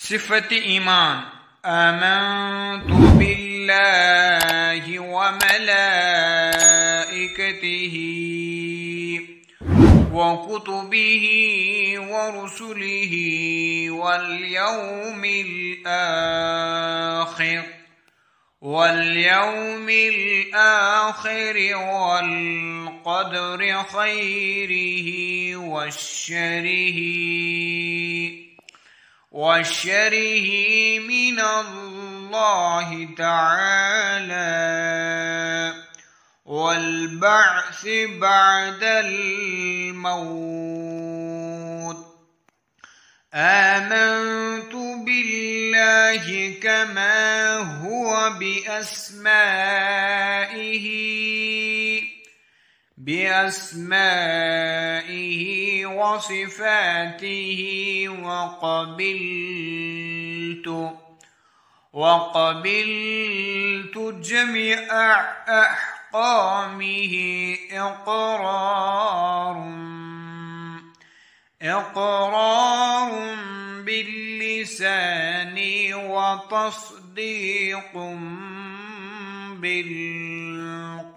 صفة إيمان. آمنت بالله وملائكته وكتبه ورسله واليوم الآخر والقدر خيره وشره من الله تعالى والبعث بعد الموت. آمنت بالله كما هو بأسمائه وصفاته وقبلت جميع أحكامه إقرار باللسان وتصديق بالقلب.